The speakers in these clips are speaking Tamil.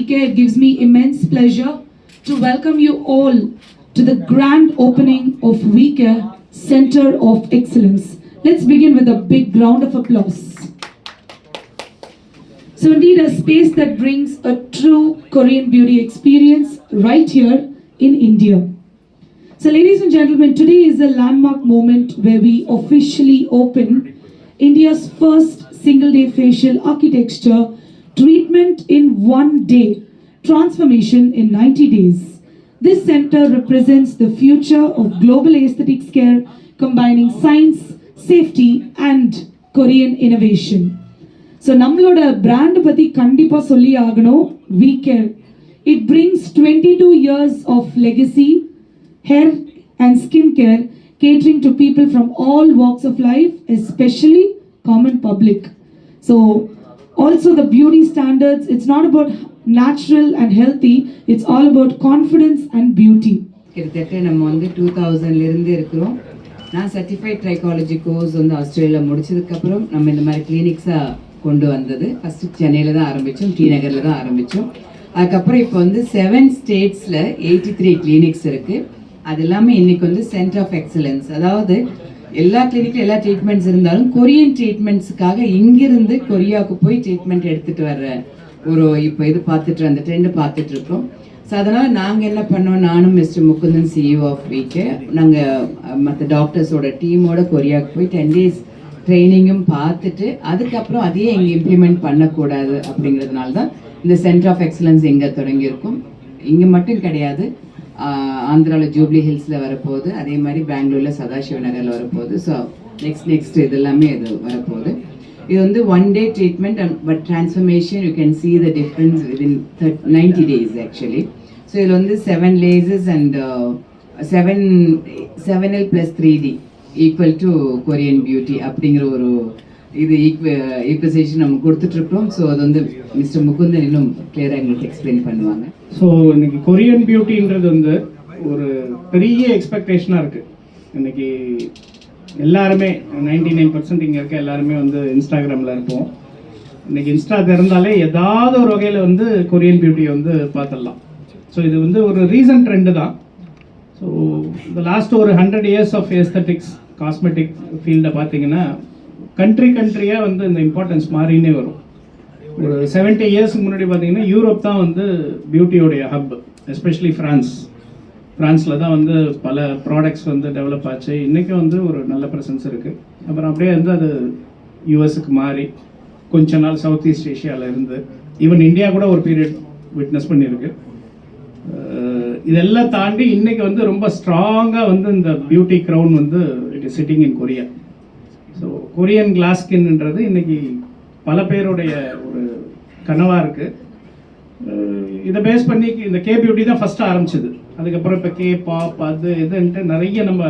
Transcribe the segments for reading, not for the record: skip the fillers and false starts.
VK, it gives me immense pleasure to welcome you all to the grand opening of VK Center of Excellence. Let's begin with a big round of applause. So indeed, a space that brings a true Korean beauty experience right here in India. So ladies and gentlemen, today is a landmark moment where we officially open India's first single-day facial architecture treatment in 1 day, transformation in 90 days. This center represents the future of global aesthetics care, combining science, safety and Korean innovation. So நம்மளோட brand பத்தி கண்டிப்பா சொல்லி ஆகணும். We Care. It brings 22 years of legacy, hair and skin care, catering to people from all walks of life, especially common public. So also the beauty standards, it's not about natural and healthy, it's all about confidence and beauty. கிட்டத்தட்ட நம்ம வந்து 2000ல இருந்து இருக்கிறோம். நான் சர்டிஃபைட் ட்ரைகாலஜி கோர்ஸ் வந்து ஆஸ்திரேலியா முடிச்சதுக்கப்புறம் நம்ம இந்த மாதிரி கிளினிக்ஸாக கொண்டு வந்தது. ஃபஸ்ட்டு சென்னையில் தான் ஆரம்பித்தோம், டி நகரில் தான் ஆரம்பித்தோம். அதுக்கப்புறம் இப்போ வந்து 7 ஸ்டேட்ஸில் 83 கிளினிக்ஸ் இருக்குது. அது எல்லாமே இன்றைக்கி வந்து சென்டர் ஆஃப் எக்ஸலன்ஸ், அதாவது எல்லா கிளினிக்கில் எல்லா ட்ரீட்மெண்ட்ஸ் இருந்தாலும் கொரியன் ட்ரீட்மெண்ட்ஸுக்காக இங்கிருந்து கொரியாவுக்கு போய் ட்ரீட்மெண்ட் எடுத்துகிட்டு வர்ற ஒரு இப்போ இது பார்த்துட்டு அந்த ட்ரெண்டு பார்த்துட்ருக்கோம். ஸோ அதனால் நாங்கள் என்ன பண்ணோம், நானும் மிஸ்டர் முகுந்தன் CEO ஆஃப் வீக்கே, நாங்கள் மற்ற டாக்டர்ஸோட டீமோட கொரியாவுக்கு போய் 10 days ட்ரைனிங்கும் பார்த்துட்டு அதுக்கப்புறம் அதையே இங்கே இம்ப்ளிமெண்ட் பண்ணக்கூடாது அப்படிங்கிறதுனால தான் இந்த சென்டர் ஆஃப் எக்ஸலன்ஸ் இங்கே தொடங்கியிருக்கும். இங்கே மட்டும் கிடையாது, ஆந்திராவில் ஜூப்ளி ஹில்ஸில் வரப்போகுது, அதே மாதிரி பெங்களூரில் சதாசிவ நகரில் வரப்போகுது. ஸோ நெக்ஸ்ட் இது எல்லாமே இது வரப்போகுது. இது வந்து 1 day treatment, but transformation you can see the difference within 90 days actually. So இதில் வந்து 7 lasers and 7L + 3D equal to Korean beauty அப்படிங்கிற ஒரு இது ஈக்குவசேஷன் நம்ம கொடுத்துட்ருக்கோம். ஸோ அது வந்து மிஸ்டர் முகுந்தன் இன்னும் கிளியராக எங்களுக்கு எக்ஸ்பிளைன் பண்ணுவாங்க. ஸோ இன்னைக்கு கொரியன் பியூட்டின்றது வந்து ஒரு பெரிய எக்ஸ்பெக்டேஷனாக இருக்குது. இன்னைக்கு எல்லாருமே 99% இங்கே இருக்க எல்லாருமே வந்து இன்ஸ்டாகிராமில் இருப்போம். இன்னைக்கு இன்ஸ்டா திறந்தாலே ஏதாவது ஒரு வகையில் வந்து கொரியன் பியூட்டியை வந்து பார்த்துடலாம். ஸோ இது வந்து ஒரு ரீசன்ட் ட்ரெண்டு தான். ஸோ இந்த லாஸ்ட் ஒரு 100 years ஆஃப் எஸ்தட்டிக்ஸ் காஸ்மெட்டிக் ஃபீல்டை பார்த்தீங்கன்னா கண்ட்ரியாக வந்து இந்த இம்பார்ட்டன்ஸ் மாறினே வரும். ஒரு 70 years முன்னாடி பார்த்தீங்கன்னா யூரோப் தான் வந்து பியூட்டியோடைய ஹப், எஸ்பெஷலி ஃப்ரான்ஸில் தான் வந்து பல ப்ராடக்ட்ஸ் வந்து டெவலப் ஆச்சு. இன்றைக்கும் வந்து ஒரு நல்ல ப்ரெசன்ஸ் இருக்குது. அப்புறம் அப்படியே வந்து அது யூஎஸ்க்கு மாறி கொஞ்ச நாள் சவுத் ஈஸ்ட் ஏஷியாவில் இருந்து ஈவன் இந்தியா கூட ஒரு பீரியட் விட்னஸ் பண்ணியிருக்கு. இதெல்லாம் தாண்டி இன்னைக்கு வந்து ரொம்ப ஸ்ட்ராங்காக வந்து இந்த பியூட்டி க்ரௌன் வந்து it is sitting in Korea. So Korean glass ஸ்கின்ன்றது இன்னைக்கு பல பேருடைய ஒரு கனவாக இருக்குது. இதை பேஸ் பண்ணி இந்த கே பியூட்டி தான் ஃபஸ்ட்டு ஆரம்பிச்சது. அதுக்கப்புறம் இப்போ கே பாப் அது இதுன்ட்டு நிறைய நம்ம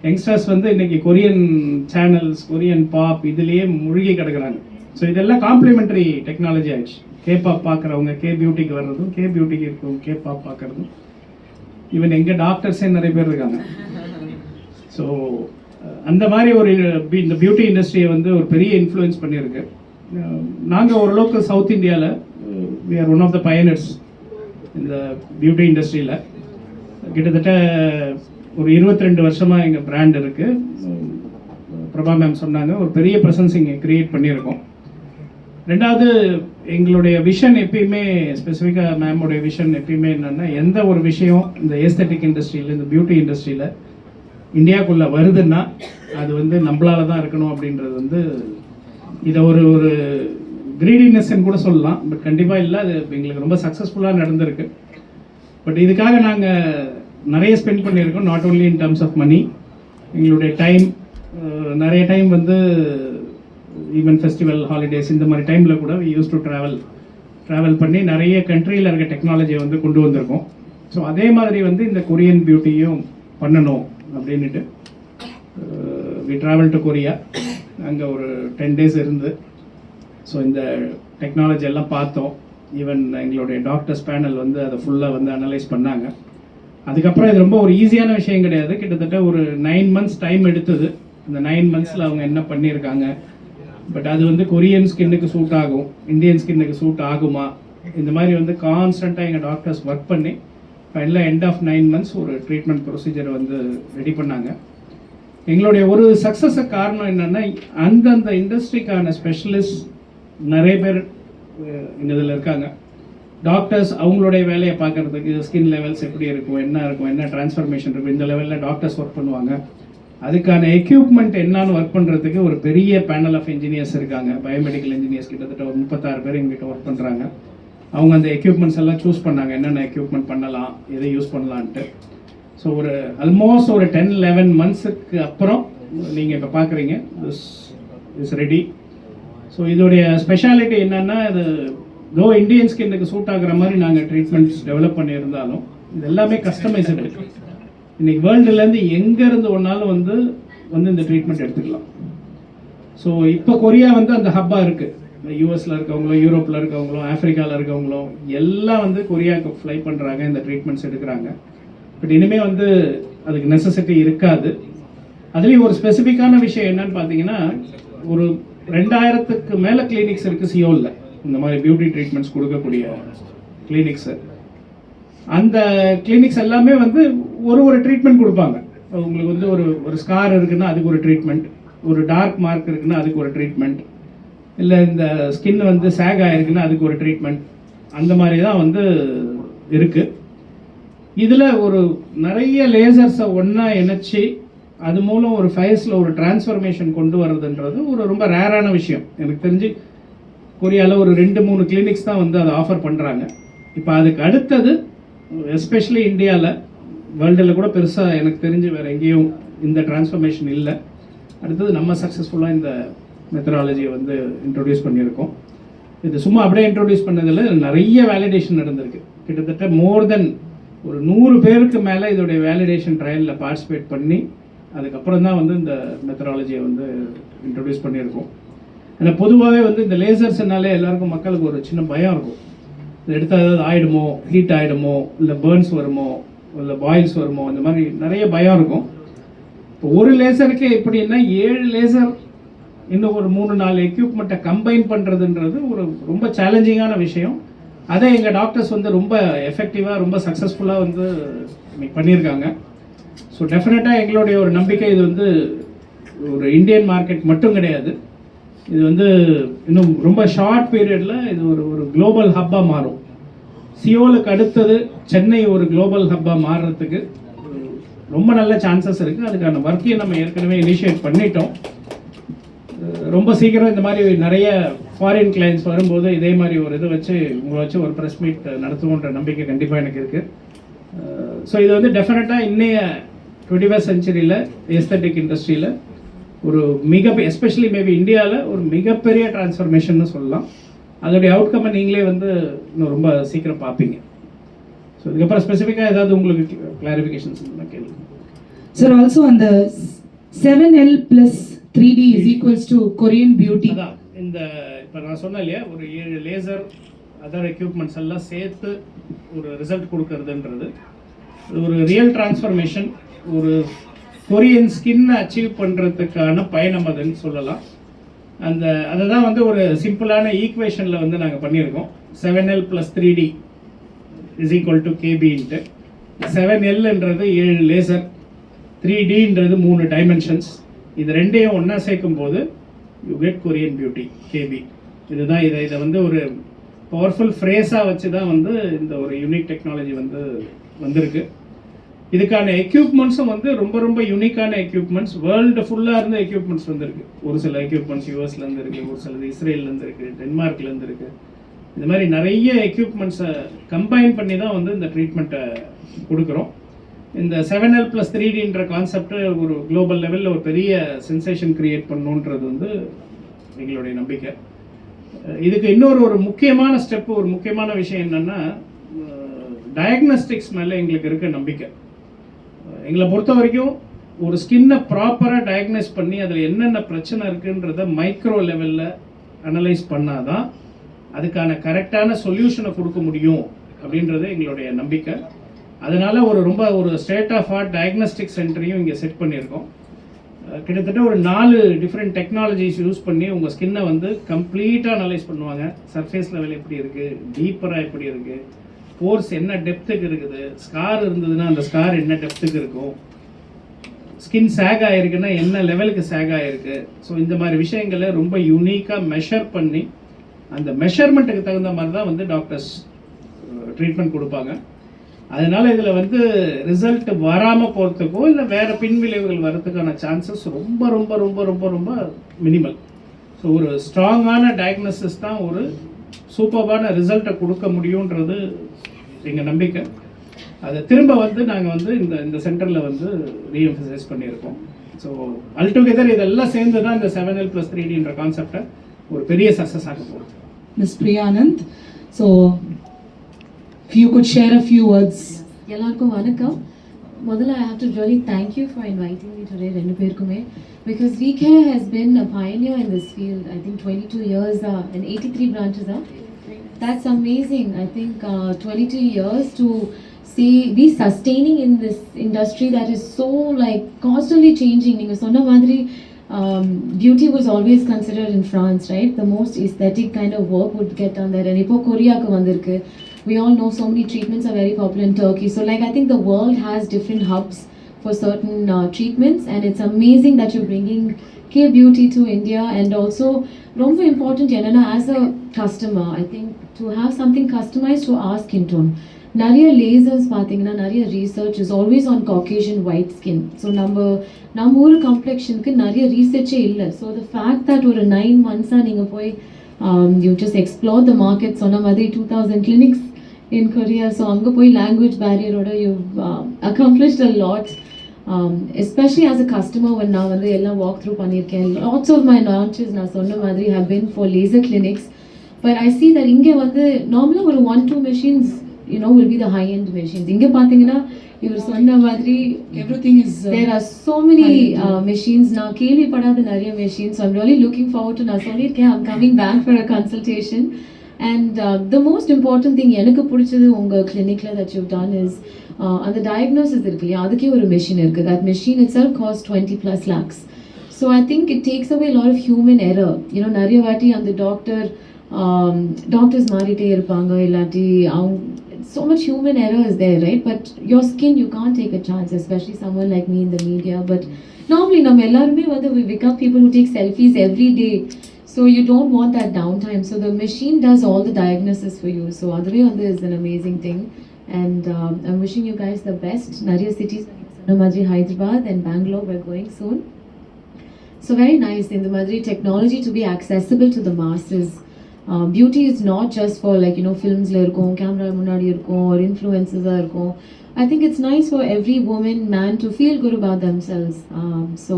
யங்ஸ்டர்ஸ் வந்து இன்னைக்கு கொரியன் சேனல்ஸ், கொரியன் பாப் இதுலேயே மூழ்கி கிடக்குறாங்க. ஸோ இதெல்லாம் காம்ப்ளிமெண்ட்ரி டெக்னாலஜி ஆயிடுச்சு. கே பாப் பார்க்குறவங்க கே பியூட்டிக்கு வர்றதும், கே பியூட்டிக்கு இருக்கவங்க கே பாப் பார்க்குறதும், ஈவன் எங்கள் டாக்டர்ஸே நிறைய பேர் இருக்காங்க. ஸோ அந்த மாதிரி ஒரு இந்த பியூட்டி இண்டஸ்ட்ரியை வந்து ஒரு பெரிய இன்ஃப்ளூயன்ஸ் பண்ணியிருக்கு. நாங்கள் ஓரளவுக்கு சவுத் இந்தியாவில் we are one of the pioneers இந்த பியூட்டி இண்டஸ்ட்ரியில். கிட்டத்தட்ட ஒரு 22 வருஷமாக எங்கள் பிராண்ட் இருக்குது. பிரபா மேம் சொன்னாங்க, ஒரு பெரிய ப்ரெசன்ஸ் இங்கே க்ரியேட் பண்ணியிருக்கோம். ரெண்டாவது, எங்களுடைய விஷன் எப்பயுமே ஸ்பெசிஃபிக்காக மேமோடைய விஷன் எப்பயுமே என்னென்னா, எந்த ஒரு விஷயம் இந்த ஏஸ்தட்டிக் இண்டஸ்ட்ரியில், இந்த பியூட்டி இண்டஸ்ட்ரியில் இந்தியாவுக்குள்ளே வருதுன்னா அது வந்து நம்மளால தான் இருக்கணும் அப்படின்றது வந்து இதை ஒரு ஒரு கிரீடினஸ்ன்னு கூட சொல்லலாம். பட் கண்டிப்பாக இல்லை, அது எங்களுக்கு ரொம்ப சக்ஸஸ்ஃபுல்லாக நடந்திருக்கு. பட் இதுக்காக நாங்கள் நிறைய ஸ்பெண்ட் பண்ணியிருக்கோம். Not only in terms of money, எங்களுடைய டைம், நிறைய டைம் வந்து ஈவன் ஃபெஸ்டிவல் ஹாலிடேஸ் இந்த மாதிரி டைமில் கூட யூஸ் டு ட்ராவல் பண்ணி நிறைய கண்ட்ரியில் இருக்க டெக்னாலஜியை வந்து கொண்டு வந்திருக்கோம். ஸோ அதே மாதிரி வந்து இந்த கொரியன் பியூட்டியும் பண்ணணும் அப்படின்ட்டு வி ட்ராவல் டு கொரியா. அங்கே ஒரு 10 days இருந்து ஸோ இந்த டெக்னாலஜி எல்லாம் பார்த்தோம். ஈவன் எங்களுடைய டாக்டர்ஸ் பேனல் வந்து அதை ஃபுல்லாக வந்து அனலைஸ் பண்ணாங்க. அதுக்கப்புறம் இது ரொம்ப ஒரு ஈஸியான விஷயம் கிடையாது. கிட்டத்தட்ட ஒரு 9 months டைம் எடுத்தது. இந்த 9 monthsல அவங்க என்ன பண்ணியிருக்காங்க, பட் அது வந்து கொரியன் ஸ்கின்னுக்கு சூட் ஆகும், இந்தியன் ஸ்கின்னுக்கு சூட் ஆகுமா இந்த மாதிரி வந்து கான்ஸ்டண்ட்டாக எங்கள் டாக்டர்ஸ் ஒர்க் பண்ணி ஃபைனலாக எண்ட் ஆஃப் 9 months ஒரு ட்ரீட்மெண்ட் ப்ரொசீஜரை வந்து ரெடி பண்ணாங்க. எங்களுடைய ஒரு சக்ஸஸுக்கு காரணம் என்னென்னா அந்தந்த இண்டஸ்ட்ரிக்கான ஸ்பெஷலிஸ்ட் நிறைய பேர் இந்த இதில் இருக்காங்க. டாக்டர்ஸ் அவங்களுடைய வேலையை பார்க்குறதுக்கு ஸ்கின் லெவல்ஸ் எப்படி இருக்கும், என்ன டிரான்ஸ்ஃபர்மேஷன் இருக்கும், இந்த லெவலில் டாக்டர்ஸ் ஒர்க் பண்ணுவாங்க. அதுக்கான எக்யூப்மெண்ட் என்னன்னு ஒர்க் பண்ணுறதுக்கு ஒரு பெரிய பேனல் ஆஃப் இன்ஜினியர்ஸ் இருக்காங்க. பயோமெடிக்கல் இன்ஜினியர்ஸ் கிட்டத்தட்ட ஒரு 36 பேர் எங்ககிட்ட ஒர்க் பண்ணுறாங்க. அவங்க அந்த எக்யூப்மெண்ட்ஸ் எல்லாம் சூஸ் பண்ணாங்க, என்னென்ன எக்யூப்மெண்ட் பண்ணலாம், எதை யூஸ் பண்ணலான்ட்டு. ஸோ ஒரு ஆல்மோஸ்ட் ஒரு 10-11 monthsக்கு அப்புறம் நீங்கள் இப்போ பார்க்குறீங்க இஸ் ரெடி. ஸோ இதோடைய ஸ்பெஷாலிட்டி என்னென்னா, இது தோ இந்தியன் ஸ்கின்னுக்கு சூட் ஆகுற மாதிரி நாங்கள் ட்ரீட்மெண்ட்ஸ் டெவலப் பண்ணியிருந்தாலும் இது எல்லாமே கஸ்டமைஸ்டு. இன்னைக்கு வேர்ல்டுலேருந்து எங்கேருந்து ஒன்றாலும் வந்து இந்த ட்ரீட்மெண்ட் எடுத்துக்கலாம். ஸோ இப்போ கொரியா வந்து அந்த ஹப்பாக இருக்குது. யூஎஸில் இருக்கவங்களும், யூரோப்பில் இருக்கவங்களும், ஆஃப்ரிக்காவில் இருக்கவங்களும் எல்லாம் வந்து கொரியாவுக்கு ஃப்ளை பண்ணுறாங்க, இந்த ட்ரீட்மெண்ட்ஸ் எடுக்கிறாங்க. பட் இனிமேல் வந்து அதுக்கு நெசசிட்டி இருக்காது. அதுலேயும் ஒரு ஸ்பெசிஃபிக்கான விஷயம் என்னன்னு பார்த்தீங்கன்னா, ஒரு 2000க்கு மேலே கிளினிக்ஸ் இருக்குது சியோலில், இந்த மாதிரி பியூட்டி ட்ரீட்மெண்ட்ஸ் கொடுக்கக்கூடிய கிளினிக்ஸு. அந்த கிளினிக்ஸ் எல்லாமே வந்து ஒரு ட்ரீட்மெண்ட் கொடுப்பாங்க. உங்களுக்கு வந்து ஒரு ஸ்கார் இருக்குன்னா அதுக்கு ஒரு ட்ரீட்மெண்ட், ஒரு டார்க் மார்க் இருக்குன்னா அதுக்கு ஒரு ட்ரீட்மெண்ட், இல்லை இந்த ஸ்கின் வந்து சேக் ஆகிருக்குன்னா அதுக்கு ஒரு ட்ரீட்மெண்ட், அந்த மாதிரி தான் வந்து இருக்குது. இதில் ஒரு நிறைய லேசர்ஸை ஒன்றா இணைச்சி அது மூலம் ஒரு ஃபேஸில் ஒரு டிரான்ஸ்ஃபர்மேஷன் கொண்டு வர்றதுன்றது ஒரு ரொம்ப ரேரான விஷயம். எனக்கு தெரிஞ்சு கொரியாவில் ஒரு 2-3 கிளினிக்ஸ் தான் வந்து அதை ஆஃபர் பண்ணுறாங்க. இப்போ அதுக்கு அடுத்தது எஸ்பெஷலி இந்தியாவில், வேர்ல்டில் கூட பெருசாக எனக்கு தெரிஞ்சு வேறு எங்கேயும் இந்த டிரான்ஸ்ஃபர்மேஷன் இல்லை. அடுத்தது நம்ம சக்ஸஸ்ஃபுல்லாக இந்த மெத்தடாலஜியை வந்து இன்ட்ரொடியூஸ் பண்ணியிருக்கோம். இது சும்மா அப்படியே இன்ட்ரொடியூஸ் பண்ணதில் நிறைய வேலிடேஷன் நடந்திருக்கு. கிட்டத்தட்ட மோர் தென் ஒரு 100 பேருக்கு மேலே இதோடைய வேலிடேஷன் ட்ரையலில் பார்ட்டிசிபேட் பண்ணி அதுக்கப்புறம் தான் வந்து இந்த மெத்தடாலஜியை வந்து இன்ட்ரொடியூஸ் பண்ணியிருக்கோம். ஏன்னா பொதுவாகவே வந்து இந்த லேசர்ஸ்னாலே எல்லாருக்கும் மக்களுக்கு ஒரு சின்ன பயம் இருக்கும். இது எடுத்தால் ஏதாவது ஆகிடுமோ, ஹீட் ஆகிடுமோ, இல்லை பேர்ன்ஸ் வருமோ, இல்லை பாயில்ஸ் வருமோ, இந்த மாதிரி நிறைய பயம் இருக்கும். இப்போ ஒரு லேசருக்கே எப்படின்னா 7 லேசர் இன்னும் ஒரு 3-4 எக்யூப்மெண்ட்டை கம்பைன் பண்ணுறதுன்றது ஒரு ரொம்ப சேலஞ்சிங்கான விஷயம். அதை எங்கள் டாக்டர்ஸ் வந்து ரொம்ப எஃபெக்டிவாக, ரொம்ப சக்ஸஸ்ஃபுல்லாக வந்து பண்ணியிருக்காங்க. ஸோ டெஃபினட்டாக எங்களுடைய ஒரு நம்பிக்கை, இது வந்து ஒரு இந்தியன் மார்க்கெட் மட்டும் கிடையாது, இது வந்து இன்னும் ரொம்ப ஷார்ட் பீரியடில் இது ஒரு குளோபல் ஹப்பாக மாறும். சியோலுக்கு அடுத்தது சென்னை ஒரு குளோபல் ஹப்பாக மாறுறதுக்கு ரொம்ப நல்ல சான்சஸ் இருக்குது. அதுக்கான ஒர்க்கையும் நம்ம ஏற்கனவே இனிஷியேட் பண்ணிட்டோம். ரொம்ப சீக்கிரம் இந்த மாதிரி நிறைய ஃபாரின் கிளைண்ட்ஸ் வரும்போது இதே மாதிரி ஒரு இதை வச்சு உங்களை வச்சு ஒரு ப்ரெஸ் மீட் நடத்துவோன்ற நம்பிக்கை கண்டிப்பாக எனக்கு இருக்குது. ஸோ இது வந்து டெஃபினட்டாக இன்னைய 21st centuryயில் எஸ்தட்டிக் இண்டஸ்ட்ரியில் ஒரு எஸ்பெஷலி மேபி இந்தியாவில் ஒரு மிகப்பெரிய டிரான்ஸ்ஃபர்மேஷன் சொல்லலாம். அதோடைய அவுட்கம்மை நீங்களே வந்து இன்னும் ரொம்ப சீக்கிரம் பார்ப்பீங்க. ஸோ இதுக்கப்புறம் ஸ்பெசிஃபிக்காக ஏதாவது உங்களுக்கு கிளாரிஃபிகேஷன்ஸ் இருந்தால் கேள்வி. சார், ஆல்சோ அந்த 7L + 3D is equals to Korean beauty. அதான் இந்த இப்போ நான் சொன்னேன் இல்லையா, ஒரு 7 லேசர் அதர் எக்யூப்மெண்ட்ஸ் எல்லாம் சேர்த்து ஒரு ரிசல்ட் கொடுக்கறதுன்றது ஒரு ரியல் டிரான்ஸ்ஃபர்மேஷன், ஒரு கொரியன் ஸ்கின்னை அச்சீவ் பண்ணுறதுக்கான பயணம் அதுன்னு சொல்லலாம். அதை தான் வந்து ஒரு சிம்பிளான ஈக்குவேஷனில் வந்து நாங்கள் பண்ணியிருக்கோம். 7L + 3D = KB. 7Lன்றது 7 லேசர், 3Dன்றது 3 டைமென்ஷன்ஸ். இது ரெண்டையும் ஒன்றா சேர்க்கும் போது you get Korean beauty KB. இதுதான் இதை வந்து ஒரு பவர்ஃபுல் ஃப்ரேஸாக வச்சு தான் வந்து இந்த ஒரு யூனிக் டெக்னாலஜி வந்து வந்திருக்கு. இதுக்கான எக்யூப்மெண்ட்ஸும் வந்து ரொம்ப யூனிக்கான எக்யூப்மெண்ட்ஸ், வேர்ல்டு ஃபுல்லாக இருந்த எக்யூப்மெண்ட்ஸ் வந்துருக்கு. ஒரு சில எக்யூப்மெண்ட்ஸ் யூஎஸ்லேருந்து இருக்குது, ஒரு சிலது இஸ்ரேல்லேருந்து இருக்குது, டென்மார்க்லேருந்து இருக்குது. இந்த மாதிரி நிறைய எக்யூப்மெண்ட்ஸை கம்பைன் பண்ணி தான் வந்து இந்த ட்ரீட்மெண்ட்டை கொடுக்குறோம். இந்த 7L + 3Dன்ற கான்செப்ட் ஒரு குளோபல் லெவலில் ஒரு பெரிய சென்சேஷன் கிரியேட் பண்ணணுன்றது வந்து எங்களுடைய நம்பிக்கை. இதுக்கு இன்னொரு முக்கியமான ஸ்டெப்பு, ஒரு முக்கியமான விஷயம் என்னென்னா, டயக்னோஸ்டிக்ஸ் மேலே எங்களுக்கு இருக்க நம்பிக்கை. எங்களை பொறுத்த வரைக்கும் ஒரு ஸ்கின்னை ப்ராப்பராக டயக்னோஸ் பண்ணி அதில் என்னென்ன பிரச்சனை இருக்குன்றத மைக்ரோ லெவலில் அனலைஸ் பண்ணாதான் அதுக்கான கரெக்டான சொல்யூஷனை கொடுக்க முடியும் அப்படின்றது எங்களுடைய நம்பிக்கை. அதனால் ரொம்ப ஸ்டேட் ஆஃப் ஆர்ட் டயக்னோஸ்டிக் சென்டரையும் இங்கே செட் பண்ணியிருக்கோம். கிட்டத்தட்ட ஒரு 4 டிஃப்ரெண்ட் டெக்னாலஜிஸ் யூஸ் பண்ணி உங்கள் ஸ்கின்னை வந்து கம்ப்ளீட்டாக அனலைஸ் பண்ணுவாங்க. சர்ஃபேஸ் லெவல் எப்படி இருக்குது, டீப்பராக எப்படி இருக்குது, போர்ஸ் என்ன டெப்த்துக்கு இருக்குது, ஸ்கார் இருந்ததுன்னா அந்த ஸ்கார் என்ன டெப்த்துக்கு இருக்கும், ஸ்கின் சேக் ஆகிருக்குன்னா என்ன லெவலுக்கு சேக் ஆகிருக்கு. ஸோ இந்த மாதிரி விஷயங்களை ரொம்ப யூனிக்காக மெஷர் பண்ணி அந்த மெஷர்மெண்ட்டுக்கு தகுந்த மாதிரி தான் வந்து டாக்டர்ஸ் ட்ரீட்மெண்ட் கொடுப்பாங்க. அதனால் இதில் வந்து ரிசல்ட் வராமல் போகிறதுக்கோ இல்லை வேறு பின்விளைவுகள் வர்றதுக்கான சான்சஸ் ரொம்ப ரொம்ப ரொம்ப ரொம்ப ரொம்ப மினிமல். ஸோ ஒரு ஸ்ட்ராங்கான டயக்னோசிஸ் தான் ஒரு சூப்பர்பான ரிசல்ட்டை கொடுக்க முடியுன்றது எங்கள் நம்பிக்கை. அதை திரும்ப வந்து நாங்கள் வந்து இந்த சென்டரில் வந்து ரீஎம்பசைஸ் பண்ணியிருக்கோம். ஸோ அல்டுகெதர் இதெல்லாம் சேர்ந்து தான் இந்த 7L+3Dன்ற கான்செப்டை ஒரு பெரிய சக்ஸஸ் ஆக போகிறோம். Ms. Priyanand, so if you could share a few words. எல்லாருக்கும் வணக்கம். முதல்ல I have to really thank you for inviting me today ரெண்டு பேருக்குமே, because VCare has been a pioneer in this field. I think 22 years and 83 branches are. That's amazing. I think 22 years to be sustaining in this industry that is so like constantly changing. நீங்க சொன்ன மாதிரி beauty was always considered in France, right? The most aesthetic kind of work would get done there. And இப்போ கொரியாக்கு வந்திருக்கு. We all know so many treatments are very popular in Turkey. So like I think the world has different hubs for certain treatments, and it's amazing that you're bringing K-beauty to India. And also ரொம்ப important என்னன்னா as a customer, I think to have something customized to our skin tone. நிறைய லேசர்ஸ் பார்த்தீங்கன்னா நிறைய research is always on Caucasian white skin. So நம்ம ஊர் கம்ப்ளெக்ஷனுக்கு நிறைய ரீசர்ச்சே இல்லை. ஸோ த ஃபேக்ட் தட் ஒரு 9 months நீங்கள் போய் you just explore the market, சொன்ன மாதிரி 2000 clinics இன் கொரியா. ஸோ அங்கே போய் லாங்குவேஜ் பேரியரோட you accomplished a lot, especially as a customer. when நான் வந்து எல்லாம் வாக் த்ரூ பண்ணியிருக்கேன். லாட்ஸ் ஆஃப் மை லான்ச்சஸ் நான் சொன்ன மாதிரி how been for laser clinics. But I see that இங்கே வந்து நார்மலாக ஒரு 1-2 machines will be the high-end machines. இங்க பாத்தீங்கன்னா இவர் சொன்ன மாதிரி Everything is there are so many machines. நான் கேள்விப்படாத நிறைய machines. So I'm really looking forward to நான் சொல்லியிருக்கேன் I'm coming back for a consultation. And the most important thing எனக்கு பிடிச்சது உங்க கிளினிக்ல that you've done is அந்த diagnosis இருக்கு இல்லையா, அதுக்கே ஒரு மெஷின் இருக்கு. That machine itself costs 20+ lakhs. So I think it takes away a lot of human error. நிறைய வாட்டி அந்த டாக்டர்ஸ் மாறிட்டே இருப்பாங்க, இல்லாட்டி அவங்க so much human error is there, right? But your skin, you can't take a chance, especially someone like me in the media. But normally நம்ம எல்லாருமே வந்து we become people who take selfies every day, so you don't want that downtime. So the machine does all the diagnosis for you. So அதுவே வந்து is an amazing thing. And I'm wishing you guys the best. நிறைய cities சொன்ன மாதிரி Hyderabad and Bangalore we're going soon. So very nice in the மாதிரி technology to be accessible to the masses. Beauty is not just for like films la irukom, camera munadi irukom, or influencers la irukom. I think it's nice for every woman, man to feel good about themselves. So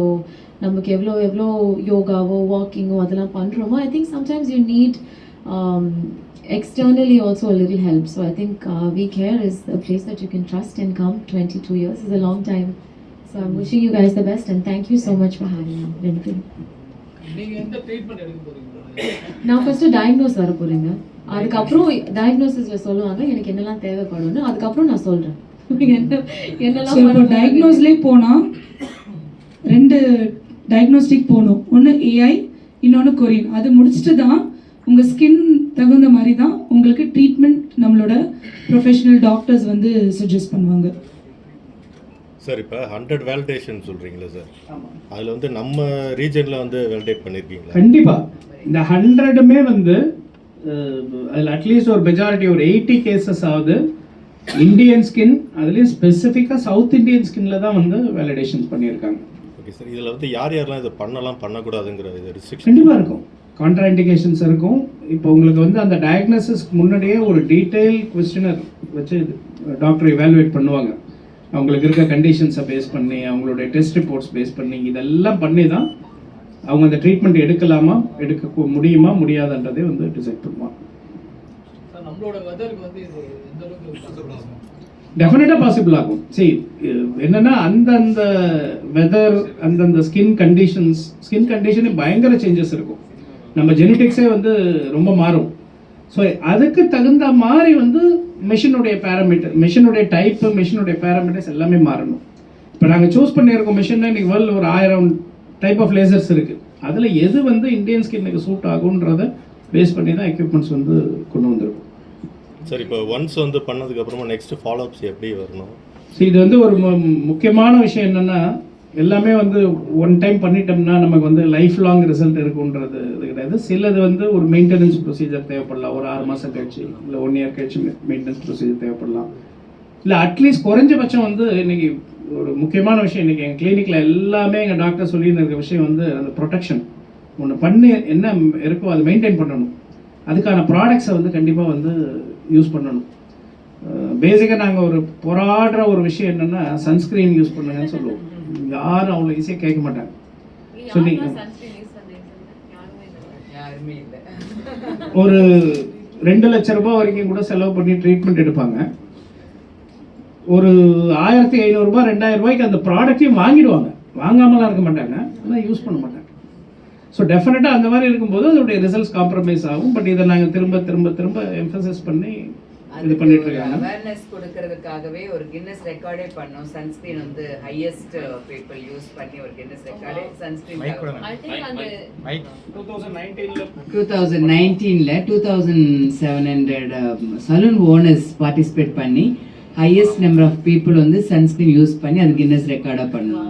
namakku evlo yoga wo walking wo adala pandromo, I think sometimes you need externally also a little help. So I think VCare is a place that you can trust and come. 22 years is a long time. So I'm wishing you guys the best and thank you so much for having me. நீங்க எந்த ட்ரீட்மென்ட் எடுக்க போறீங்க? நான் ஃபர்ஸ்ட் டயக்னோஸ் வர போறேங்க. அதுக்கப்புறம் டயக்னோசிஸ்ல சொல்லுவாங்க எனக்கு என்னெல்லாம் தேவைப்படும்னு, அதுக்கப்புறம் நான் சொல்றேன் என்னெல்லாம். இப்போ டயக்னோஸ்லேயே போனால் 2 டயக்னோஸ்டிக் போகணும். ஒன்று AI, இன்னொன்று கொரியன். அது முடிச்சுட்டு தான் உங்கள் ஸ்கின் தகுந்த மாதிரி தான் உங்களுக்கு ட்ரீட்மெண்ட் நம்மளோட ப்ரொஃபஷனல் டாக்டர்ஸ் வந்து சஜஸ்ட் பண்ணுவாங்க. சார் இப்போ 100 வேலிடேஷன் சொல்கிறீங்களா சார்? அதில் வந்து நம்ம ரீஜனில் வந்து வேலிடேட் பண்ணியிருக்கீங்களா? கண்டிப்பாக இந்த 100மே வந்து அதில் அட்லீஸ்ட் ஒரு மெஜாரிட்டி ஒரு 80 cases ஆகுது இந்தியன் ஸ்கின், அதுலேயும் ஸ்பெசிஃபிக்காக சவுத் இந்தியன் ஸ்கின்ல தான் வந்து வேலிடேஷன்ஸ் பண்ணியிருக்காங்க. ஓகே சார், இதில் வந்து யார் யாரெல்லாம் இதை பண்ணலாம் பண்ணக்கூடாதுங்கிற இது ரெஸ்ட்ரிக்ஷன் கண்டிப்பாக இருக்கும், கான்ட்ரா இண்டிகேஷன்ஸ் இருக்கும். இப்போ உங்களுக்கு வந்து அந்த டயக்னோசிஸ்க்கு முன்னாடியே ஒரு டீட்டெயில் கொஸ்டினர் வச்சு டாக்டர் இவாலுவேட் பண்ணுவாங்க. அவங்களுக்கு இருக்க கண்டிஷன்ஸை பேஸ் பண்ணி, அவங்களுடைய டெஸ்ட் ரிப்போர்ட்ஸ் பேஸ் பண்ணி, இதெல்லாம் பண்ணி தான் அவங்க அந்த ட்ரீட்மெண்ட் எடுக்கலாமா எடுக்க முடியுமா முடியாதுன்றதே வந்து டிசைட் பண்ணுவாங்க. நம்மளோட வெதருக்கு வந்து இது எந்த அளவுக்கு டெஃபினட்டாக பாசிபிள் ஆகும். சரி, என்னன்னா அந்தந்த வெதர், அந்தந்த ஸ்கின் கண்டிஷனே பயங்கர சேஞ்சஸ் இருக்கும். நம்ம ஜெனட்டிக்ஸே வந்து ரொம்ப மாறும். ஸோ அதுக்கு தகுந்த மாதிரி வந்து மெஷினுடைய பேராமீட்டர், மெஷினுடைய டைப்பு, மெஷினுடைய பேராமீட்டர்ஸ் எல்லாமே மாறணும். இப்போ நாங்கள் சூஸ் பண்ணியிருக்கோம் மெஷின்னா இன்றைக்கி வேர்ல்டு ஒரு 1000 டைப் ஆஃப் லேசர்ஸ் இருக்குது. அதில் எது வந்து இந்தியன் ஸ்கின்னுக்கு சூட் ஆகுன்றதை பேஸ் பண்ணி தான் எக்யூப்மெண்ட்ஸ் வந்து கொண்டு வந்திருக்கும். சார் இப்போ ஒன்ஸ் வந்து பண்ணதுக்கப்புறமா நெக்ஸ்ட் ஃபாலோஅப்ஸ் எப்படி வரணும்? ஸோ இது வந்து ஒரு முக்கியமான விஷயம் என்னென்னா, எல்லாமே வந்து ஒன் டைம் பண்ணிட்டோம்னா நமக்கு வந்து லைஃப் லாங் ரிசல்ட் இருக்குன்றது இது கிடையாது. சிலது வந்து ஒரு மெயின்டெனன்ஸ் ப்ரொசீஜர் தேவைப்படலாம், ஒரு 6 மாதம் கழிச்சு இல்லை 1 இயர் கழிச்சு மெயின்டெனன்ஸ் ப்ரொசீஜர் தேவைப்படலாம். இல்லை அட்லீஸ்ட் குறைஞ்சபட்சம் வந்து இன்றைக்கி ஒரு முக்கியமான விஷயம், இன்றைக்கி எங்கள் கிளினிக்கில் எல்லாமே எங்கள் டாக்டர் சொல்லியிருந்த இருக்க விஷயம் வந்து அந்த ப்ரொடெக்ஷன். ஒன்று பண்ணி என்ன இருக்கோ அதை மெயின்டைன் பண்ணணும். அதுக்கான ப்ராடக்ட்ஸை வந்து கண்டிப்பாக வந்து யூஸ் பண்ணணும். பேசிக்காக நாங்கள் ஒரு போராடுற ஒரு விஷயம் என்னென்னா சன்ஸ்க்ரீன் யூஸ் பண்ணுங்கன்னு சொல்லுவோம். யாரும் அவ்வளோ ஈஸியாக கேட்க மாட்டாங்க. சொல்லி யாருமே இல்லை. ஒரு 2 லட்ச ரூபாய் வரைக்கும் கூட செலவு பண்ணி ட்ரீட்மெண்ட் எடுப்பாங்க. ஒரு 1500 ரூபாய் 2000 ரூபாய்க்கு அந்த ப்ராடக்டையும் வாங்கிடுவாங்க, வாங்காமலாம் இருக்க மாட்டாங்க, ஆனால் யூஸ் பண்ண மாட்டாங்க. ஸோ டெஃபினட்டாக அந்த மாதிரி இருக்கும்போது அதோடைய ரிசல்ட்ஸ் காம்ப்ரமைஸ் ஆகும். பட் இதை நாங்கள் திரும்ப திரும்ப திரும்ப எம்ஃபசைஸ் பண்ணி இது பண்ணிட்டு இருக்காங்க. அவேர்னஸ் கொடுக்கறதுக்காகவே ஒரு கின்னஸ் ரெக்கார்டே பண்ணோம். சன்ஸ்கிரீன் வந்து ஹையஸ்ட் பீப்புள் யூஸ் பண்ணி ஒரு கின்னஸ் ரெக்கார்டே சன்ஸ்கிரீன் 2019ல 2700 சலூன் ஓனர்ஸ் பார்ட்டிசிபேட் பண்ணி ஹையஸ்ட் நம்பர் ஆஃப் பீப்புள் வந்து சன்ஸ்கிரீன் யூஸ் பண்ணி அது கின்னஸ் ரெக்கார்டாக பண்ணுவாங்க.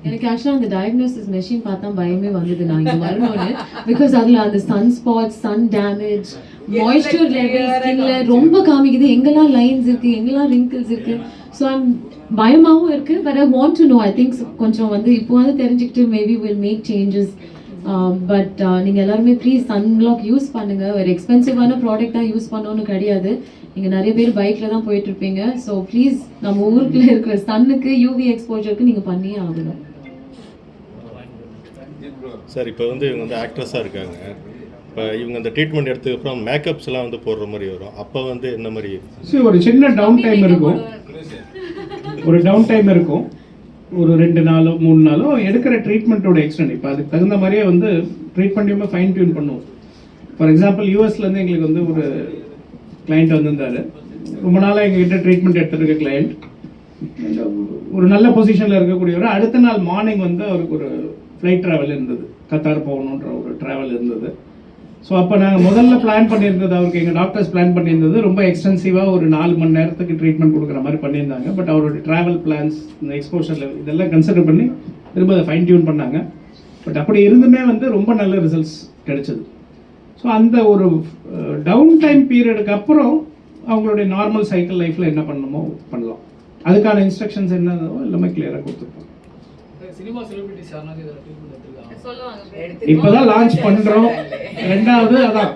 எனக்கு ஆக்சுவலாக அந்த டயக்னோசிஸ் மெஷின் பார்த்தா பயமே வந்தது நான் இங்கே வரணும்னு. பிகாஸ் அதில் அந்த sun spots, sun damage, moisture level ஸ்கின்ல ரொம்ப காமிக்குது, எங்கெல்லாம் லைன்ஸ் இருக்குது, எங்கெல்லாம் ரிங்கிள்ஸ் இருக்குது. ஸோ பயமாகவும் இருக்குது. But I want to know, I think கொஞ்சம் வந்து இப்போ வந்து தெரிஞ்சுக்கிட்டு maybe will make changes. But நீங்கள் எல்லாருமே ப்ளீஸ் சன்பிளாக் யூஸ் பண்ணுங்கள். ஒரு எக்ஸ்பென்சிவான ப்ராடக்ட் தான் யூஸ் பண்ணணும்னு கிடையாது. நீங்கள் நிறைய பேர் பைக்கில் தான் போயிட்டுருப்பீங்க. ஸோ ப்ளீஸ் நம்ம ஊருக்குள்ளே இருக்கிற சன்னுக்கு யூவி எக்ஸ்போஜருக்கு நீங்கள் பண்ணியே ஆகணும். சார் இப்போ வந்து இவங்க வந்து ஆக்ட்ரஸாக இருக்காங்க. இப்போ இவங்க அந்த ட்ரீட்மெண்ட் எடுத்ததுக்கப்புறம் மேக்கப்ஸ்லாம் வந்து போடுற மாதிரி வரும். அப்போ வந்து என்ன மாதிரி? சரி, ஒரு சின்ன டவுன் டைம் இருக்கும். ஒரு 2 நாளோ 3 நாளோ எடுக்கிற ட்ரீட்மெண்ட்டோட எக்ஸ்டெண்ட். இப்போ அதுக்கு தகுந்த மாதிரியே வந்து ட்ரீட்மெண்ட்டையுமே ஃபைன் டியூன் பண்ணுவோம். ஃபார் எக்ஸாம்பிள் யூஎஸ்லேருந்து எங்களுக்கு வந்து ஒரு கிளைண்ட் வந்திருந்தார். ரொம்ப நாளாக எங்ககிட்ட ட்ரீட்மெண்ட் எடுத்துருக்க கிளைண்ட். ஒரு நல்ல பொசிஷனில் இருக்கக்கூடியவர். அடுத்த நாள் மார்னிங் வந்து அவருக்கு ஒரு ஃப்ளைட் ட்ராவல் இருந்தது, கத்தார் போகணுன்ற ஒரு ட்ராவல் இருந்தது. ஸோ அப்போ நாங்கள் முதல்ல பிளான் பண்ணியிருந்தது, அவருக்கு எங்கள் டாக்டர்ஸ் பிளான் பண்ணியிருந்தது ரொம்ப எக்ஸ்டென்சிவாக ஒரு 4 மணி நேரத்துக்கு ட்ரீட்மெண்ட் கொடுக்குற மாதிரி பண்ணியிருந்தாங்க. பட் அவரோட ட்ராவல் பிளான்ஸ், இந்த எக்ஸ்போஷர் லெவல் இதெல்லாம் கன்சிடர் பண்ணி திரும்ப அதை ஃபைன் டியூன் பண்ணாங்க. பட் அப்படி இருந்துமே வந்து ரொம்ப நல்ல ரிசல்ட்ஸ் கிடைச்சது. ஸோ அந்த ஒரு டவுன் டைம் பீரியடுக்கு அப்புறம் அவங்களுடைய நார்மல் சைக்கிள் லைஃப்பில் என்ன பண்ணணுமோ பண்ணலாம். அதுக்கான இன்ஸ்ட்ரக்ஷன்ஸ் என்னதோ எல்லாமே கிளியராக கொடுத்துருப்போம். சினிமா செலிபிரிட்டிஸ் யாராவது இதை ட்ரீட்மெண்ட் எடுத்துருக்காங்க? இப்போதான் லான்ச் பண்ணுறோம். 2வது அதான்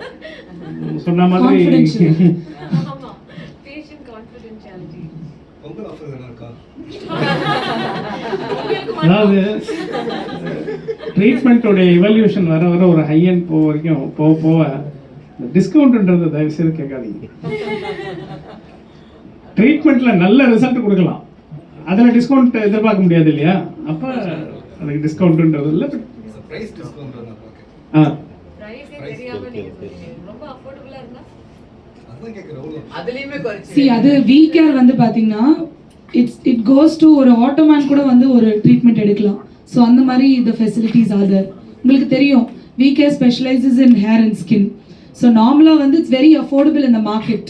சொன்ன மாதிரி அதாவது ட்ரீட்மெண்ட்டோடைய இவல்யூஷன் வர வர ஒரு ஹை அண்ட் போக வரைக்கும் போக டிஸ்கவுண்ட்ன்றது தயவு செய்து கேட்காதீங்க. ட்ரீட்மெண்ட்டில் நல்ல ரிசல்ட் கொடுக்கலாம், அதில் டிஸ்கவுண்ட் எதிர்பார்க்க முடியாது இல்லையா? அப்போ அதுக்கு டிஸ்கவுண்ட்ன்றது இல்லை. அது வீக்கேர் வந்து பாத்தீங்கன்னா இட் கோஸ் டு ஒரு ஆட்டோமேன் கூட வந்து ஒரு ட்ரீட்மெண்ட் எடுக்கலாம். ஸோ அந்த மாதிரி இந்த ஃபெசிலிட்டிஸ் ஆகுது. உங்களுக்கு தெரியும் வீக்கேர் specialises in hair and skin. So நார்மலாக வந்து it's very affordable in the market.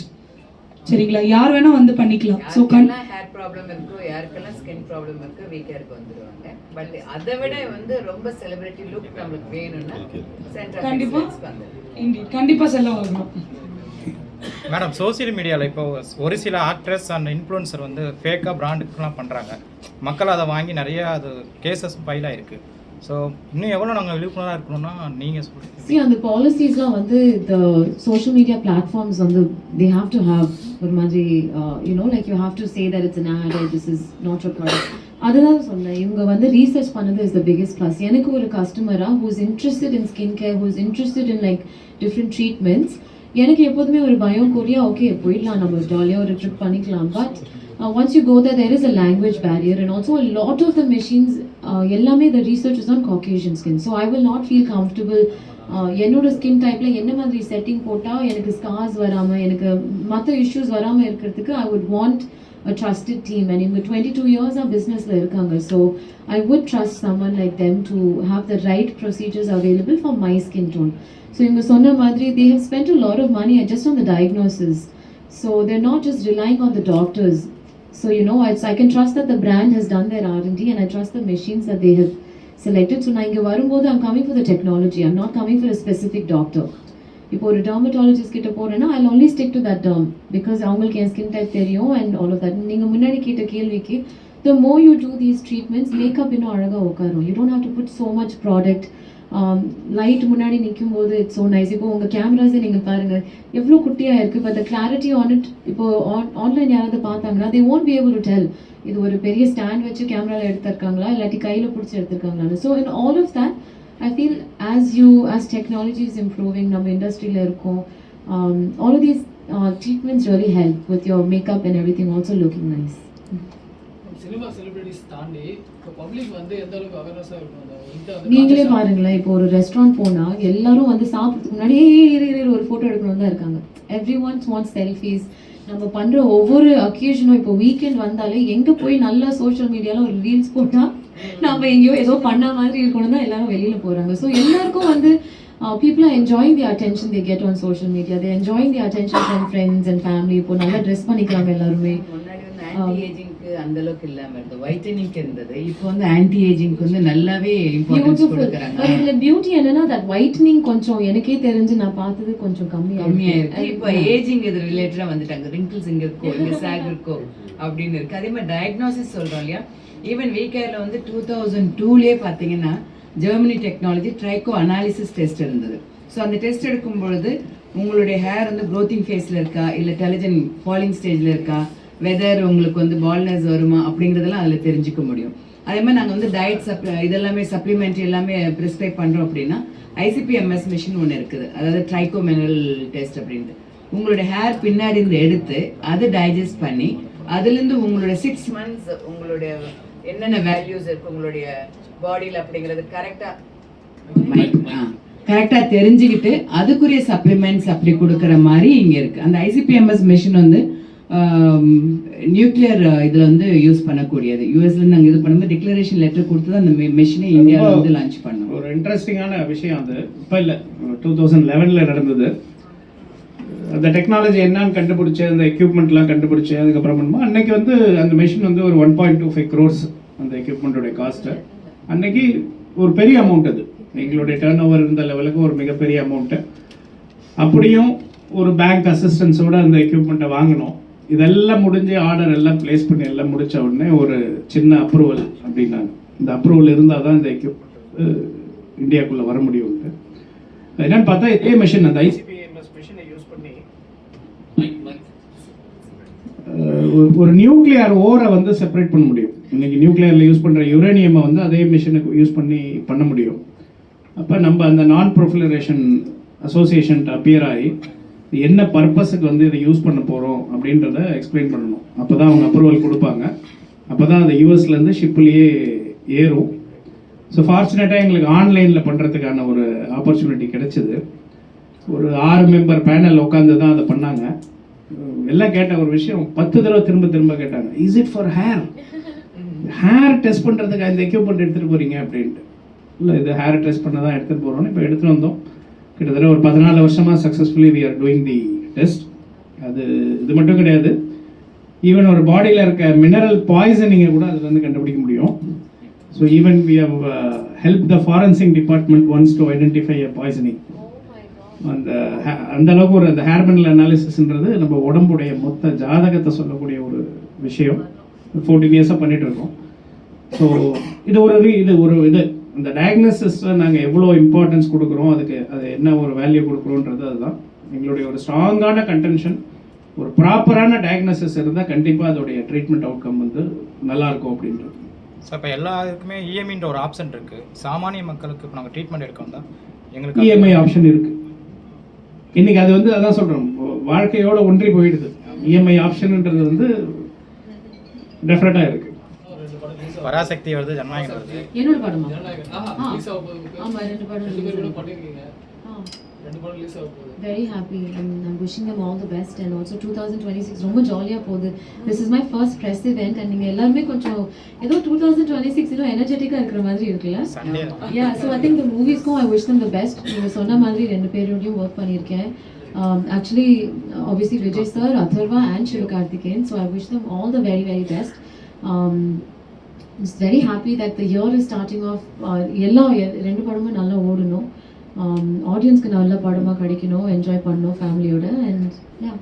சரிங்களா? யார் வேணா வந்து பண்ணிக்கலாம். ஸோ ஹேர் ப்ராப்ளம் இருக்கு, யாருக்கெல்லாம் ஸ்கின் ப்ராப்ளம் இருக்கு, வீக்கருக்கு வந்துருவாங்க. பட் அதை விட வந்து ரொம்ப செலிபிரிட்டி லுக் நம்மளுக்கு வேணும்னா கண்டிப்பாக செலவாகணும். மேடம், சோசியல் மீடியாவில் இப்போ ஒரு சில ஆக்ட்ரஸ் அண்ட் இன்ஃப்ளூன்சர் வந்து ஃபேக்காக பிராண்டுக்குலாம் பண்ணுறாங்க. மக்கள் அதை வாங்கி நிறையா அது கேசஸ் ஃபைல் ஆகிருக்கு. ஸோ இன்னும் எவ்வளோ நாங்கள் விழிப்புணர்வாக இருக்கணும்னா நீங்கள் சொல்லுங்கள். அந்த பாலிசிஸ்லாம் வந்து இந்த சோஷியல் மீடியா பிளாட்ஃபார்ம்ஸ் வந்து தே ஹாவ் டு ஹாவ் ஒரு மாதிரி you know like you have to say that it's an ad or this is not your product. அதுதான் சொன்னேன், இவங்க வந்து ரீசர்ச் பண்ணது இஸ் த பிகெஸ்ட் ப்ளஸ். எனக்கு ஒரு கஸ்டமராக who is interested in skin care, who is interested in like different treatments, எனக்கு எப்போதுமே ஒரு பயம் கொரியா ஓகே போயிடலாம், நம்ம ஜாலியாக ஒரு ட்ரிப் பண்ணிக்கலாம். But once you go there, there is a language barrier, and also a lot of the machines எல்லாமே the research is on Caucasian skin, so I will not feel comfortable என்னோட ஸ்கின் டைப்பில் என்ன மாதிரி செட்டிங் போட்டால் எனக்கு ஸ்கார்ஸ் வராமல், எனக்கு மற்ற இஷ்யூஸ் வராமல் இருக்கிறதுக்கு I would want a trusted team, and in the 22 years our business la irukanga, so I would trust someone like them to have the right procedures available for my skin tone. So inga sonna madri, they have spent a lot of money just on the diagnosis, so they're not just relying on the doctors. So I can trust that the brand has done their R&D, and I trust the machines that they have selected. So na inga varumbodhu I'm coming for the technology, I'm not coming for a specific doctor. இப்போ ஒரு டெர்மட்டாலஜிஸ்ட் கிட்ட போறேன்னா I only stick to that derm because அவங்களுக்கு என் ஸ்கின் டைப் தெரியும் அண்ட் ஆல் ஆஃப் தட். நீங்கள் முன்னாடி கேட்ட கேள்விக்கு the more you do these treatments makeup இன்னும் அழகாக உட்காரும். You don't have to put so much product. Light முன்னாடி நிற்கும் போது இட்ஸ் ஸோ நைஸ். இப்போ உங்கள் கேமராஸே நீங்கள் பாருங்கள் எவ்வளோ குட்டியாக இருக்குது, but the clarity on it இப்போ ஆன்லைன் யாராவது பார்த்தாங்கன்னா தே won't be able to tell இது ஒரு பெரிய ஸ்டாண்ட் வச்சு கேமராவில் எடுத்திருக்காங்களா இல்லாட்டி கையில் பிடிச்சி எடுத்திருக்காங்களா. So in all of that I feel as technology is improving, நம்ம இண்டஸ்ட்ரியில் இருக்கும், all of these treatments really help with your makeup and everything also looking nice. Cinema celebrities தாண்டி இப்போ பப்ளிக் வந்து எந்த அளவுக்கு அவேர்னஸாக இருக்கும்? நீங்களே பாருங்களேன், இப்போ ஒரு ரெஸ்டாரண்ட் போனால் எல்லாரும் வந்து சாப்பிட்றதுக்கு முன்னாடியே ஒரு ஃபோட்டோ எடுக்கணும் தான் இருக்காங்க. Every once wants selfies. நம்ம பண்ணுற ஒவ்வொரு அக்கேஷனும் இப்போ வீக்கெண்ட் வந்தாலே எங்கே போய் நல்லா சோஷியல் மீடியாவில் ஒரு ரீல்ஸ் போட்டால் நம்ம எங்கேயோ ஏதோ பண்ண மாதிரி இருக்கணும் தான் எல்லாரும் வெளியில் போகிறாங்க. ஸோ எல்லாருக்கும் வந்து people are enjoying the attention they get on social media. They are enjoying the attention from friends and family. இப்போ நல்லா ட்ரெஸ் பண்ணிக்கிறாங்க எல்லாருமே. முன்னாடி வந்து ஆன்டி ஏஜிங்க்கு அந்த அளவுக்கு இல்லாமல் இருந்தது, ஒயிட்டனிங்க்கு இருந்தது. இப்போ வந்து ஆன்டி ஏஜிங்க்கு வந்து நல்லாவே இம்பார்ட்டன்ஸ் கொடுக்குறாங்க. பட் இதில் பியூட்டி என்னன்னா தட் ஒயிட்டனிங் கொஞ்சம் எனக்கே தெரிஞ்சு நான் பார்த்தது கொஞ்சம் கம்மியாக இருக்கு. இப்போ ஏஜிங் இது ரிலேட்டடாக வந்துட்டாங்க. ரிங்கிள்ஸ் இங்கே இருக்கோ இங்கே சாக் இருக்கோ அப்படின்னு இருக்கு. அதே மாதிரி டயக்னோசிஸ் சொல்கிறோம் இல்லையா. ஈவன் வீகேரில் வந்து 2002 பார்த்தீங்கன்னா ஜெர்மனி டெக்னாலஜி ட்ரைகோ அனாலிசிஸ் டெஸ்ட் இருந்தது. ஸோ அந்த டெஸ்ட் எடுக்கும் பொழுது உங்களுடைய ஹேர் வந்து க்ரோத்திங் ஃபேஸில் இருக்கா இல்லை டெலிஜன் ஃபாலிங் ஸ்டேஜில் இருக்கா, வெதர் உங்களுக்கு வந்து பால்னஸ் வருமா அப்படிங்கிறதெல்லாம் அதில் தெரிஞ்சுக்க முடியும். அதே மாதிரி நாங்கள் வந்து டயட் இதெல்லாமே சப்ளிமெண்ட்ரி எல்லாமே ப்ரிஸ்கிரைப் பண்ணுறோம் அப்படின்னா ICP-MS மிஷின் ஒன்று இருக்குது, அதாவது ட்ரைகோ மினரல் டெஸ்ட் அப்படின்ட்டு. உங்களுடைய ஹேர் பின்னாடி இருந்து எடுத்து அதை டைஜஸ்ட் பண்ணி அதுலேருந்து உங்களுடைய 6 months உங்களுடைய என்னென்ன வேல்யூஸ் இருக்கு உங்களுடைய பாடியில் அப்படிங்கிறது கரெக்டாக தெரிஞ்சுக்கிட்டு அதுக்குரிய சப்ளிமெண்ட்ஸ் அப்படி கொடுக்குற மாதிரி இங்கே இருக்குது. அந்த ICP-MS மிஷின் வந்து நியூக்ளியர் இதில் வந்து யூஸ் பண்ணக்கூடியது. யூஎஸ்லேருந்து நாங்கள் இது பண்ணும்போது டிக்ளரேஷன் லெட்டர் கொடுத்து தான் அந்த மிஷினை இந்தியாவில் வந்து லான்ச் பண்ணோம். ஒரு இன்ட்ரெஸ்டிங்கான விஷயம் அது இப்போ இல்லை, 2011 நடந்தது. அந்த டெக்னாலஜி என்னன்னு கண்டுபிடிச்சி அந்த எக்யூப்மெண்ட்லாம் கண்டுபிடிச்சி அதுக்கப்புறம் பண்ணும்போது அன்னைக்கு வந்து அந்த மிஷின் வந்து ஒரு 1.25 crores அந்த எக்யூப்மெண்ட்டோடைய காஸ்ட்டு. அன்னைக்கு ஒரு பெரிய அமௌண்ட், அது எங்களுடைய டர்ன் ஓவர் இருந்த லெவலுக்கு ஒரு மிகப்பெரிய அமௌண்ட்டு. அப்படியும் ஒரு பேங்க் அசிஸ்டன்ஸோடு அந்த எக்யூப்மெண்ட்டை வாங்கினோம். இதெல்லாம் முடிஞ்சு ஆர்டர் எல்லாம் ப்ளேஸ் பண்ணி எல்லாம் முடித்த உடனே ஒரு சின்ன அப்ரூவல் அப்படின்னாங்க. இந்த அப்ரூவல் இருந்தால் தான் இந்த எக்யூப்மெண்ட் இந்தியாவுக்குள்ளே வர முடியும்ட்டு. என்னன்னு பார்த்தா இதே மிஷின் அந்த ICP-MS மிஷினை யூஸ் பண்ணி ஒரு நியூக்ளியர் ஓரை வந்து செப்பரேட் பண்ண முடியும். இன்னைக்கு நியூக்ளியரில் யூஸ் பண்ணுற யுரேனியமை வந்து அதே மிஷினுக்கு யூஸ் பண்ண முடியும். அப்போ நம்ம அந்த நான் ப்ரொஃபிலரேஷன் அசோசியேஷன் அப்பியர் ஆகி என்ன பர்பஸுக்கு வந்து இதை யூஸ் பண்ண போகிறோம் அப்படின்றத எக்ஸ்பிளைன் பண்ணணும். அப்போ தான் அவங்க அப்ரூவல் கொடுப்பாங்க. அப்போ தான் அந்த யூஎஸ்லேருந்து ஷிப்லேயே ஏறும். ஸோ ஃபார்ச்சுனேட்டாக எங்களுக்கு ஆன்லைனில் பண்ணுறதுக்கான ஒரு ஆப்பர்ச்சுனிட்டி கிடைச்சிது. ஒரு 6 member பேனல் உட்காந்து தான் அதை பண்ணாங்க. எல்லாம் கேட்ட ஒரு விஷயம் 10 தடவை திரும்ப கேட்டாங்க, is it for hair test பண்ணுறதுக்கு இந்த எக்யூப்மெண்ட் எடுத்துகிட்டு போகிறீங்க அப்படின்ட்டு. இல்லை, இது ஹேர் டெஸ்ட் பண்ண தான் எடுத்துகிட்டு போகிறோன்னு இப்போ எடுத்துகிட்டு வந்தோம். கிட்டத்தட்ட ஒரு 14 வருஷமாக successfully we are doing the test. அது இது மட்டும் கிடையாது, ஈவன் ஒரு பாடியில் இருக்க மினரல் பாய்சனிங்கை கூட அதில் வந்து கண்டுபிடிக்க முடியும். So even we have help the forensic department once to identify a poisoning. அந்த அளவுக்கு ஒரு அந்த ஹேர் மினரல் அனாலிசிஸ்ன்றது நம்ம உடம்புடைய மொத்த ஜாதகத்தை சொல்லக்கூடிய ஒரு விஷயம். 14 years பண்ணிட்டு இருக்கோம். ஸோ இது இந்த டயக்னோசிஸில் நாங்கள் எவ்வளோ இம்பார்ட்டன்ஸ் கொடுக்குறோம், அதுக்கு அது என்ன ஒரு வேல்யூ கொடுக்குறோன்றது அதுதான் எங்களுடைய ஒரு ஸ்ட்ராங்கான கன்டென்ஷன். ஒரு ப்ராப்பரான டயக்னோசிஸ் இருந்தால் கண்டிப்பாக அதோடைய ட்ரீட்மெண்ட் அவுட்கம் வந்து நல்லாயிருக்கும் அப்படின்றது. ஸோ இப்போ எல்லாருக்குமே இஎம்ஐன்ற ஒரு ஆப்ஷன் இருக்குது. சாமானிய மக்களுக்கு இப்போ நாங்கள் ட்ரீட்மெண்ட் எடுக்கணும் தான் எங்களுக்கு இஎம்ஐ ஆப்ஷன் இருக்குது. இன்றைக்கி அது வந்து அதான் சொல்கிறோம், வாழ்க்கையோட ஒன்றி போயிடுது. இஎம்ஐ ஆப்ஷன்ன்றது வந்து டெஃபினட்டாக இருக்குது. பராசக்தி வருது, ஜனநாயகம் வருது. என்னோட படமா? ரிலீஸ் ஆக போகுது. ஆமா, 2 படம் ரெண்டு பேர் கூட பண்ணிருக்கீங்க. ரெண்டு படம் ரிலீஸ் ஆக போகுது. Very happy and I'm wishing them all the best and also 2026 ரொம்ப ஜாலியா போகுது. This is my first press event and நீங்க எல்லாரும் கொஞ்சம் ஏதோ 2026 இன்னும் எனர்ஜெட்டிக்கா இருக்கிற மாதிரி இருக்குல்ல? Sunday. Yeah, so I think the movies-க்கும் I wish them the best. நீங்க சொன்ன மாதிரி ரெண்டு பேரோடையும் work பண்ணியிருக்கேன். Actually, obviously Vijay sir, Atharva and Shivakarthikeyan. So I wish them all the very, very best. Just very happy that the year is starting off. எல்லா ரெண்டு படமும் நல்லா ஓடணும். ஆடியன்ஸ்க்கு நல்ல படமாக கிடைக்கணும், என்ஜாய் பண்ணணும் ஃபேமிலியோட. அண்ட் யா,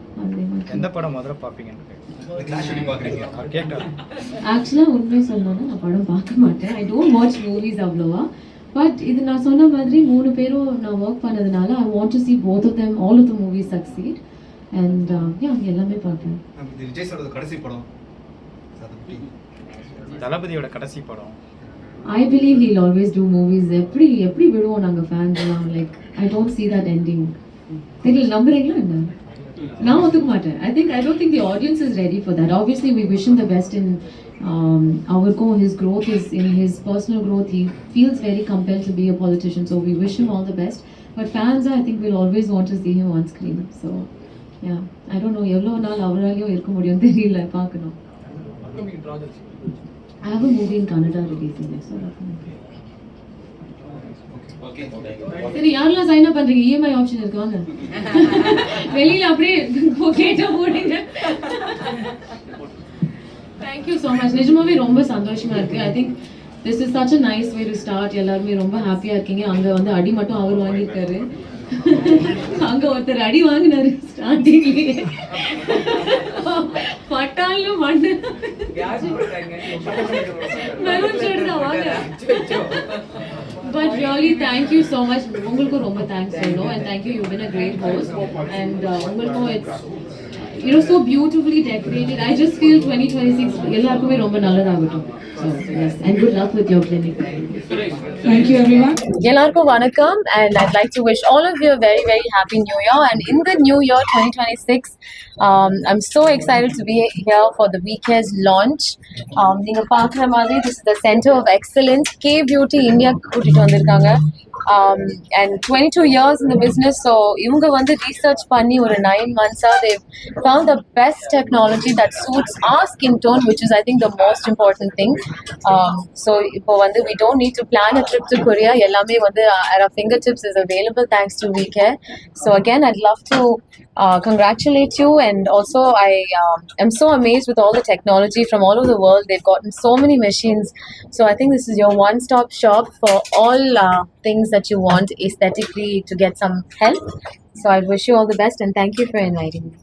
எந்த படம் முதல்ல பார்ப்பீங்கன்னு கேட்டேன். ஆக்சுவலாக உண்மை சொல்லணும்னா நான் படம் பார்க்க மாட்டேன். ஐ டோன்ட் வாட்ச் மூவிஸ் அவ்வளோவா. பட் இது நான் சொன்ன மாதிரி 3 பேரும் நான் ஒர்க் பண்ணதுனால ஐ want to see both of them, all of the movies succeed. And yeah, எல்லாமே பார்ப்பேன். விஜய் சாரோட கடைசி படம் தளபதியோட கடைசி படம். I believe he'll always do movies. எப்படி விடுவோம் நாங்கள் ஃபேன்ஸ் எல்லாம். Like I don't see that ending. தெரியல, நம்புறீங்களா என்ன? நான் ஒத்துக்க மாட்டேன். I don't think the audience is ready for that. Obviously we wish him the best in அவருக்கும் his growth is in his personal growth. He feels very compelled to be a politician, so we wish him all the best. But fans, I think, will always want to see him on screen. So yeah, I don't know எவ்வளோ நாள் அவராலையும் இருக்க முடியும் தெரியல, பார்க்கணும். Upcoming projects. I have a movie in Kannada releasing next year. சரி, யாரெல்லாம் சைன் அப் பண்றீங்க? இஎம்ஐ ஆப்ஷன் இருக்கு, வாங்க. வெளியில அப்படியே கேட்டா போடுங்க. Thank you so much. நிஜமாவே ரொம்ப சந்தோஷமா இருக்கு. I think this is such a nice way to start. எல்லாரும் ரொம்ப ஹாப்பியா இருக்கீங்க. அங்க வந்து அடி மட்டும் அவர் வாங்கியிருக்காரு. அங்க ஒருத்தர் அடி வாங்கினாரு ஸ்டார்டிங்லயே. பட்டாலும் மண்ணு மெரூன் ஷர்ட் தான் வாங்க. But really, thank you so much. உங்களுக்கும் ரொம்ப thanks சொல்லணும். And thank you, you've been a great host. And உங்களுக்கும் it's so beautifully decorated. I just feel 2026 எல்லாருக்குமே ரொம்ப நல்லதாகட்டும். So yes, and good luck with your clinic. Thank you, everyone. எல்லாருக்கும் வணக்கம், and I'd like to wish all of you a very, very happy new year. And in the new year 2026, I'm so excited to be here for the weekend's launch. நீங்க பார்க்குற மாதிரி this is the Center of Excellence, K Beauty India கூட்டிட்டு வந்திருக்காங்க. And 22 years in the business, so இவங்க வந்து research பண்ணி ஒரு 9 months they've found the best technology that suits our skin tone, which is I think the most important thing. So இப்போ வந்து we don't need to plan a trip to Korea. எல்லாமே வந்து at our fingertips is available thanks to WeCare. So again, I'd love to congratulate you, and also I am so amazed with all the technology from all over the world. They've gotten so many machines, so I think this is your one-stop shop for all things that you want aesthetically to get some help. So I wish you all the best, and thank you for inviting me.